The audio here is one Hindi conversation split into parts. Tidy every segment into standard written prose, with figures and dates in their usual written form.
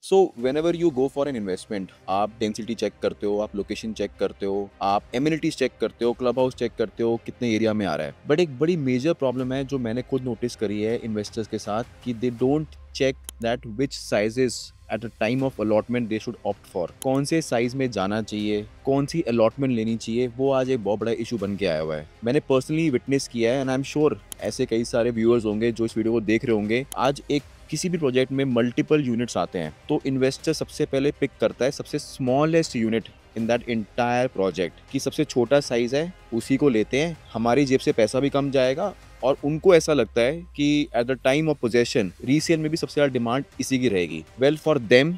So when ever you go for an investment, आप डेंसिटी चेक करते हो, आप लोकेशन चेक करते हो, आप एम्यूनिटीज चेक करते हो, क्लब हाउस चेक करते हो कितने एरिया में आ रहा है। बट एक बड़ी मेजर प्रॉब्लम है जो मैंने खुद नोटिस करी है इन्वेस्टर्स के साथ कि they don't check that which sizes at a time of allotment they should opt for. कौन से साइज में जाना चाहिए, कौन सी अलॉटमेंट लेनी चाहिए, वो आज एक बहुत बड़ा इशू बन के आया हुआ है। मैंने पर्सनली विटनेस किया है एंड आई एम श्योर ऐसे कई सारे व्यूअर्स होंगे जो इस वीडियो को देख रहे होंगे। आज एक किसी भी प्रोजेक्ट में मल्टीपल यूनिट्स आते हैं तो इन्वेस्टर सबसे पहले पिक करता है सबसे smallest unit in that entire project की सबसे छोटा साइज है, उसी को लेते हैं। हमारी जेब से पैसा भी कम जाएगा और उनको ऐसा लगता है कि at the time of possession resale में भी सबसे ज्यादा डिमांड इसी की रहेगी। Well for them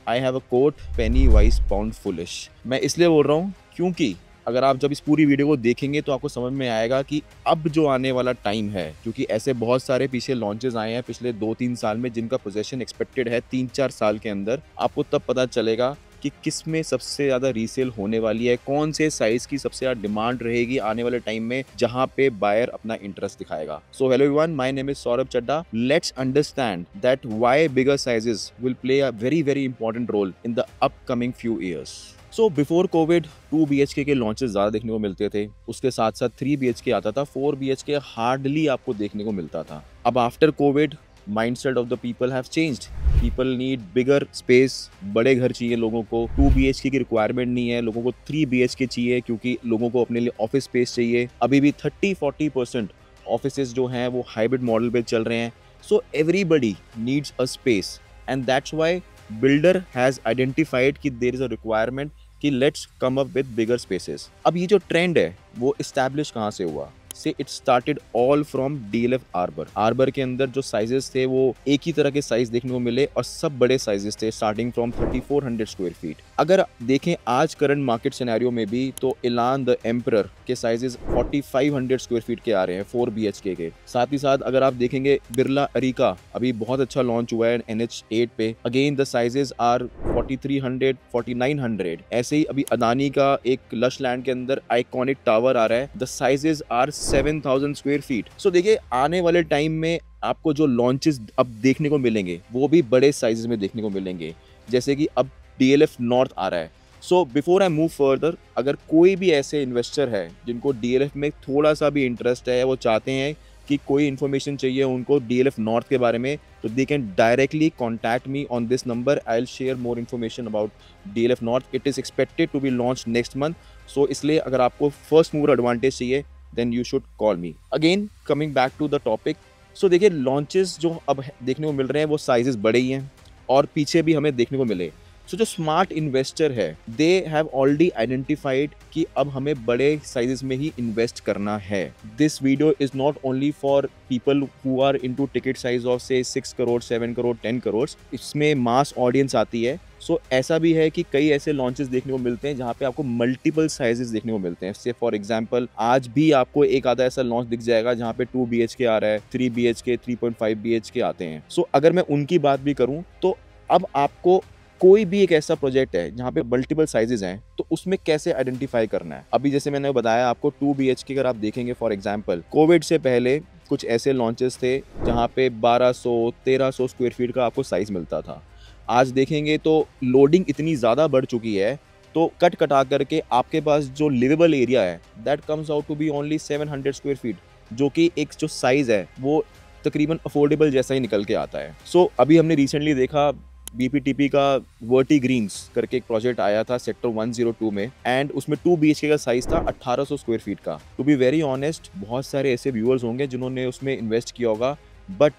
I have a quote, penny wise pound foolish. मैं इसलिए बोल रहा हूँ क्योंकि अगर आप जब इस पूरी वीडियो को देखेंगे तो आपको समझ में आएगा कि अब जो आने वाला टाइम है, क्योंकि ऐसे बहुत सारे पीछे लॉन्चेस आए हैं पिछले 2-3 साल में जिनका पोजेशन एक्सपेक्टेड है 3-4 साल के अंदर। आपको तब पता चलेगा कि किस में सबसे ज़्यादा रीसेल होने वाली है, कौन से साइज की सबसे ज़्यादा डिमांड रहेगी आने वाले टाइम में जहां पे बायर अपना इंटरेस्ट दिखाएगा। So hello everyone, my name is Saurabh Chadda. Let's understand that why bigger sizes will play a very very important role in the upcoming few years. So before Covid 2 BHK के लॉन्चेस ज़्यादा देखने को मिलते थे, उसके साथ साथ 3 BHK आता था, 4 BHK हार्डली आपको देखने को मिलता था। अब after Covid mindset of the people have changed. People need bigger space, बड़े घर चाहिए लोगों को। 2 BHK की रिक्वायरमेंट नहीं है, लोगों को 3 BHK चाहिए क्योंकि लोगों को अपने लिए ऑफिस स्पेस चाहिए। अभी भी 30-40% ऑफिसेज जो हैं वो हाइब्रिड मॉडल पे चल रहे हैं। So everybody needs a space and that's why builder has identified कि देयर इज अ रिक्वायरमेंट कि let's come up with bigger spaces. अब ये जो ट्रेंड है वो इस्टेब्लिश कहाँ से हुआ? से it started all from DLF arbor. Arbor के अंदर जो साइजेस थे वो एक ही तरह के साइज देखने को मिले और सब बड़े साइजेस थे स्टार्टिंग फ्रॉम 3400 स्क्वायर फीट। अगर देखें आज करंट मार्केट सिनेरियो में भी तो इलान द एम्परर के साइजेस 4500 स्क्वायर फीट के आ रहे हैं 4 BHK के। साथ ही साथ अगर आप देखेंगे बिरला अरिका अभी बहुत अच्छा लॉन्च हुआ है NH8 पे, अगेन द साइजेस आर 4300 4900। ऐसे ही अभी अदानी का एक लश लैंड के अंदर आइकॉनिक टावर आ रहा है, the sizes are 7000 square feet. So देखिए आने वाले टाइम में आपको जो लॉन्चेस अब देखने को मिलेंगे वो भी बड़े साइजेस में देखने को मिलेंगे, जैसे कि अब DLF नॉर्थ आ रहा है। So before I move further, अगर कोई भी ऐसे इन्वेस्टर है जिनको DLF में थोड़ा सा भी इंटरेस्ट है, वो चाहते हैं कि कोई इन्फॉर्मेशन चाहिए उनको DLF नॉर्थ के बारे में, तो they can directly contact me on this number. I will share more information about DLF north. It is expected to be launch next month. So इसलिए अगर आपको फर्स्ट मूवर एडवांटेज चाहिए then you should call me. Again, coming back to the topic. So देखिए लॉन्चेस जो अब देखने को मिल रहे हैं वो साइजेस बड़े ही हैं और पीछे भी हमें देखने को मिले। सो जो स्मार्ट इन्वेस्टर है दे हैव ऑलरेडी आइडेंटिफाइड कि अब हमें बड़े साइजेस में ही इन्वेस्ट करना है। This video is not only for people who are into ticket size of से 6 करोड़ 7 करोड़ 10 करोड़। इसमें मास ऑडियंस आती है। सो ऐसा भी है कि कई ऐसे लॉन्चेस देखने को मिलते हैं जहाँ पे आपको मल्टीपल साइजेस देखने को मिलते हैं। से फॉर एग्जांपल आज भी आपको एक आधा ऐसा लॉन्च दिख जाएगा जहाँ पे 2 BHK आ रहा है, 3 BHK 3.5 BHK आते हैं। सो अगर मैं उनकी बात भी करूँ तो अब आपको कोई भी एक ऐसा प्रोजेक्ट है जहाँ पे मल्टीपल साइजेस हैं तो उसमें कैसे आइडेंटिफाई करना है। अभी जैसे मैंने बताया आपको 2 BHK अगर आप देखेंगे फॉर एग्जांपल कोविड से पहले कुछ ऐसे लॉन्चेस थे जहाँ पे 1200-1300 स्क्वायर फीट का आपको साइज मिलता था। आज देखेंगे तो लोडिंग इतनी ज़्यादा बढ़ चुकी है तो कट कटा करके आपके पास जो लिवेबल एरिया है that comes out to be only 700 square feet, जो कि एक जो साइज़ है वो तकरीबन अफोर्डेबल जैसा ही निकल के आता है। सो अभी हमने रिसेंटली देखा BPTP का वर्टी ग्रीन्स करके एक प्रोजेक्ट आया था सेक्टर 102 में एंड उसमें 2 BHK का साइज था 1800 स्क्वायर फीट का। टू बी वेरी ऑनेस्ट बहुत सारे ऐसे व्यूअर्स होंगे जिन्होंने उसमें इन्वेस्ट किया होगा, बट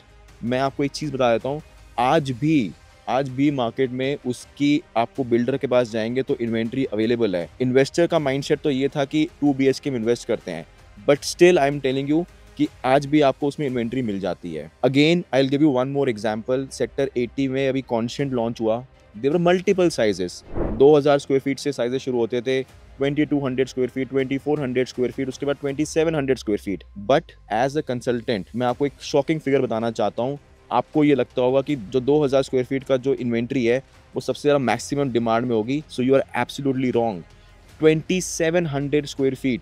मैं आपको एक चीज़ बता देता हूँ, आज भी मार्केट में उसकी आपको बिल्डर के पास जाएंगे तो इन्वेंट्री अवेलेबल है। इन्वेस्टर का माइंडसेट तो ये था कि 2 BHK में इन्वेस्ट करते हैं, but still I am telling you कि आज भी आपको उसमें इन्वेंट्री मिल जाती है। Again I will give you one more example. Sector 80 में अभी कॉन्स्टेंट लॉन्च हुआ, there were multiple sizes. 2000 square feet से साइजेस शुरू होते थे, 2200 स्क्वायर फीट, 2400 स्क्वायर फीट, उसके बाद 2700 square feet. But as a consultant मैं आपको एक शॉकिंग फिगर बताना चाहता हूँ। आपको ये लगता होगा कि जो 2000 स्क्वायर फीट का जो इन्वेंट्री है वो सबसे ज़्यादा मैक्सिमम डिमांड में होगी। So you are absolutely wrong. 2700 square feet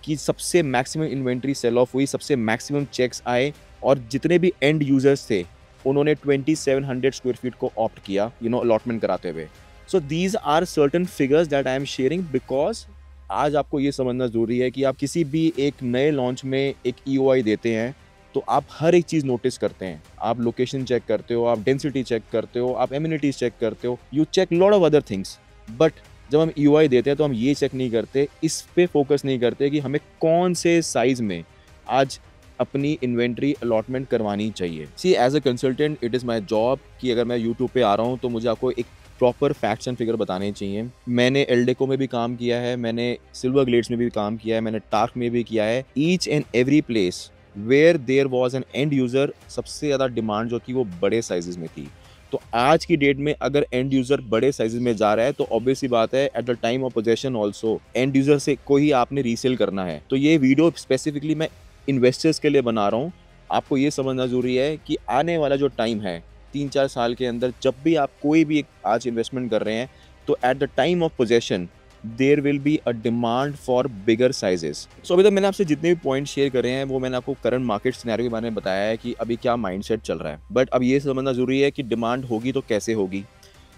की सबसे मैक्सिमम इन्वेंट्री सेल ऑफ हुई, सबसे मैक्सिमम चेक्स आए और जितने भी एंड यूजर्स थे उन्होंने 2700 स्क्वायर फीट को ऑप्ट किया अलॉटमेंट कराते हुए। So these are certain figures that I am sharing because आज आपको ये समझना ज़रूरी है कि आप किसी भी एक नए लॉन्च में एक EOI देते हैं तो आप हर एक चीज़ नोटिस करते हैं। आप लोकेशन चेक करते हो, आप डेंसिटी चेक करते हो, आप एमिनिटीज चेक करते हो, you check lot of other things. But जब हम EOI देते हैं तो हम ये चेक नहीं करते, इस पे फोकस नहीं करते कि हमें कौन से साइज में आज अपनी इन्वेंट्री अलॉटमेंट करवानी चाहिए। See as a consultant it is my job कि अगर मैं यूट्यूब पे आ रहा हूँ तो मुझे आपको एक प्रॉपर फैक्ट्स एंड फिगर बताने चाहिए। मैंने एल्डेको में भी काम किया है, मैंने सिल्वर ग्लेड्स में भी काम किया है, मैंने टार्क में भी किया है। Each and every place where there was an end user, सबसे ज़्यादा डिमांड जो थी वो बड़े साइजेस में थी। तो आज की डेट में अगर एंड यूज़र बड़े साइजेस में जा रहा है तो ऑब्वियस सी बात है eight the time of possession also end user से को ही आपने रीसेल करना है। तो ये वीडियो स्पेसिफिकली मैं इन्वेस्टर्स के लिए बना रहा हूँ। आपको ये समझना ज़रूरी है कि आने वाला जो टाइम है 3-4 साल के अंदर जब भी आप कोई भी आज इन्वेस्टमेंट कर रहे हैं तो at the time of possession there will be a demand for bigger sizes. So अभी तक मैंने आपसे जितने भी पॉइंट शेयर करे हैं वो मैंने आपको करंट मार्केट सिनेरियो के बारे में बताया है कि अभी क्या माइंडसेट चल रहा है। बट अब ये समझना ज़रूरी है कि डिमांड होगी तो कैसे होगी।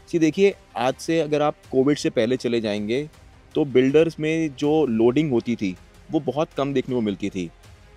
सी देखिए, आज से अगर आप कोविड से पहले चले जाएंगे तो बिल्डर्स में जो लोडिंग होती थी वो बहुत कम देखने को मिलती थी,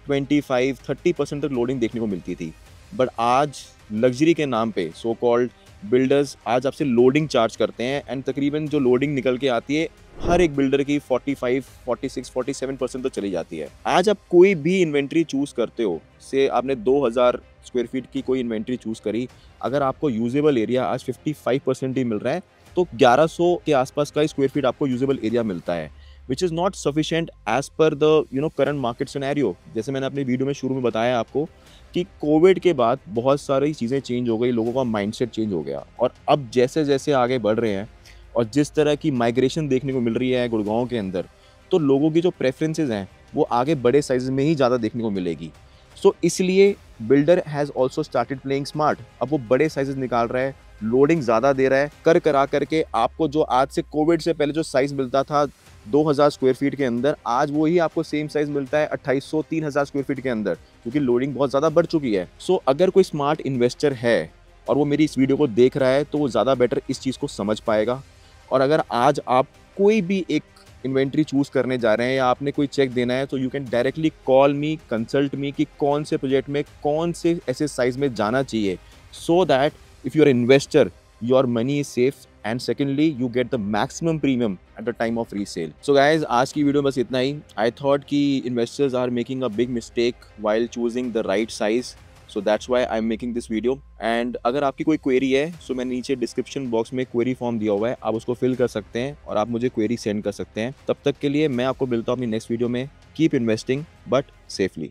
25-30% तक लोडिंग देखने को मिलती थी। बट आज लग्जरी के नाम पे सो कॉल्ड बिल्डर्स आज आपसे लोडिंग चार्ज करते हैं एंड तकरीबन जो लोडिंग निकल के आती है हर एक बिल्डर की 45, 46, 47% तो चली जाती है। आज आप कोई भी इन्वेंट्री चूज करते हो, से आपने 2000 स्क्वायर फीट की कोई इन्वेंट्री चूज करी, अगर आपको यूजेबल एरिया आज 55% ही मिल रहा है तो 1100 के आसपास का स्क्वायर फीट आपको यूजेबल एरिया मिलता है, which is not sufficient as per the current market scenario. जैसे मैंने अपनी वीडियो में शुरू में बताया आपको कि कोविड के बाद बहुत सारी चीज़ें चेंज हो गई, लोगों का माइंडसेट चेंज हो गया और अब जैसे जैसे आगे बढ़ रहे हैं और जिस तरह की माइग्रेशन देखने को मिल रही है गुड़गांव के अंदर, तो लोगों की जो प्रेफरेंसेस हैं वो आगे बड़े साइज में ही ज़्यादा देखने को मिलेगी। सो इसलिए builder has also started playing smart. अब वो बड़े साइजेस निकाल रहा है, लोडिंग ज़्यादा दे रहा है, कर करा करके आपको जो आज से कोविड से पहले जो साइज़ मिलता था 2000 स्क्वायर फीट के अंदर, आज वही आपको सेम साइज़ मिलता है 2800-3000 स्क्वायर फीट के अंदर, क्योंकि लोडिंग बहुत ज़्यादा बढ़ चुकी है। सो अगर कोई स्मार्ट इन्वेस्टर है और वो मेरी इस वीडियो को देख रहा है तो वो ज़्यादा बेटर इस चीज़ को समझ पाएगा। और अगर आज आप कोई भी एक इन्वेंट्री चूज़ करने जा रहे हैं या आपने कोई चेक देना है तो you can directly call me, consult me कि कौन से प्रोजेक्ट में कौन से ऐसे साइज़ में जाना चाहिए, so that if you are investor your money is safe and secondly you get the maximum premium at the time of resale. So guys, आज की वीडियो बस इतना ही। आई थॉट कि investors are making a big mistake while choosing the right size, so that's why I am making this video. And अगर आपकी कोई क्वेरी है सो मैंने नीचे डिस्क्रिप्शन बॉक्स में क्वेरी फॉर्म दिया हुआ है, आप उसको फिल कर सकते हैं और आप मुझे क्वेरी सेंड कर सकते हैं। तब तक के लिए मैं आपको मिलता हूँ अपनी नेक्स्ट वीडियो में। Keep investing but safely.